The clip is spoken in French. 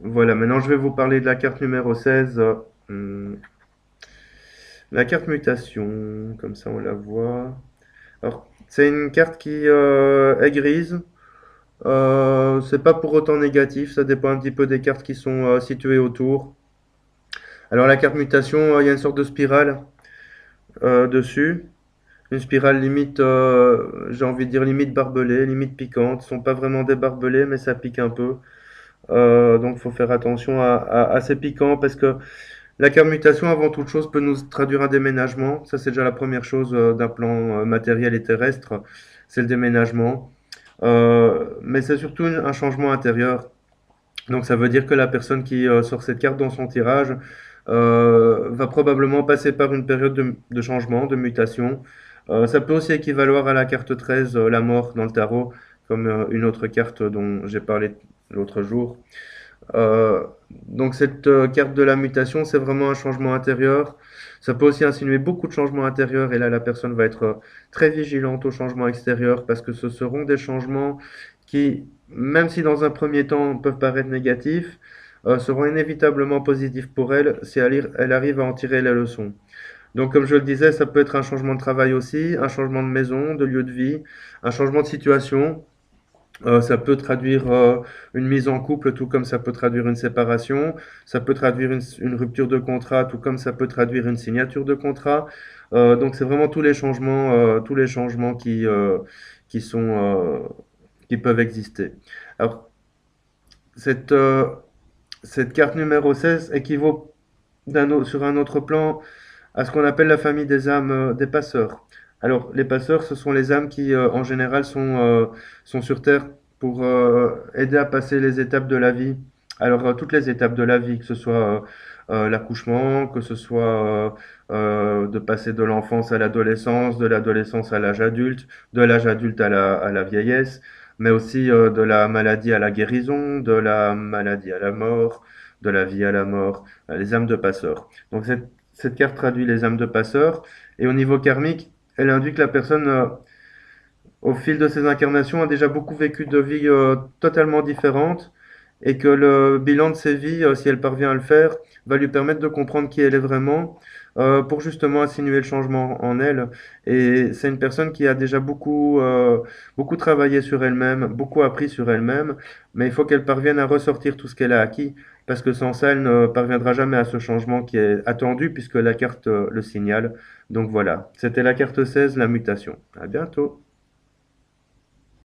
Voilà, maintenant je vais vous parler de la carte numéro 16. Hum, la carte mutation, comme ça on la voit. Alors, c'est une carte qui est grise. C'est pas pour autant négatif, ça dépend un petit peu des cartes qui sont situées autour. Alors la carte mutation, il y a une sorte de spirale dessus. Une spirale limite, j'ai envie de dire limite barbelée, limite piquante. Ce sont pas vraiment des barbelés, mais ça pique un peu. Donc il faut faire attention à ces piquants parce que la carte mutation, avant toute chose, peut nous traduire un déménagement. Ça, c'est déjà la première chose d'un plan matériel et terrestre, c'est le déménagement. Mais c'est surtout un changement intérieur. Donc ça veut dire que la personne qui sort cette carte dans son tirage va probablement passer par une période de changement, de mutation. Ça peut aussi équivaloir à la carte 13, la mort dans le tarot, comme une autre carte dont j'ai parlé l'autre jour. Euh, donc cette carte de la mutation, c'est vraiment un changement intérieur. Ça peut aussi insinuer beaucoup de changements intérieurs et là la personne va être très vigilante aux changements extérieurs parce que ce seront des changements qui, même si dans un premier temps peuvent paraître négatifs, seront inévitablement positifs pour elle si elle arrive à en tirer les leçons. Donc comme je le disais, ça peut être un changement de travail aussi, un changement de maison, de lieu de vie, un changement de situation. Ça peut traduire une mise en couple, tout comme ça peut traduire une séparation. Ça peut traduire une rupture de contrat, tout comme ça peut traduire une signature de contrat. Donc c'est vraiment tous les changements qui sont, qui peuvent exister. Alors cette, euh, cette carte numéro 16 équivaut sur un autre plan à ce qu'on appelle la famille des âmes des passeurs. Alors, les passeurs, ce sont les âmes qui, en général, sont sur Terre pour aider à passer les étapes de la vie. Alors, toutes les étapes de la vie, que ce soit l'accouchement, que ce soit de passer de l'enfance à l'adolescence, de l'adolescence à l'âge adulte, de l'âge adulte à la vieillesse, mais aussi de la maladie à la guérison, de la maladie à la mort, de la vie à la mort, les âmes de passeurs. Donc, cette carte traduit les âmes de passeurs. Et au niveau karmique, elle induit que la personne, au fil de ses incarnations, a déjà beaucoup vécu de vies totalement différentes. Et que le bilan de ses vies, si elle parvient à le faire, va lui permettre de comprendre qui elle est vraiment, pour justement insinuer le changement en elle. Et c'est une personne qui a déjà beaucoup travaillé sur elle-même, beaucoup appris sur elle-même, mais il faut qu'elle parvienne à ressortir tout ce qu'elle a acquis, parce que sans ça, elle ne parviendra jamais à ce changement qui est attendu, puisque la carte le signale. Donc voilà, c'était la carte 16, la mutation. À bientôt.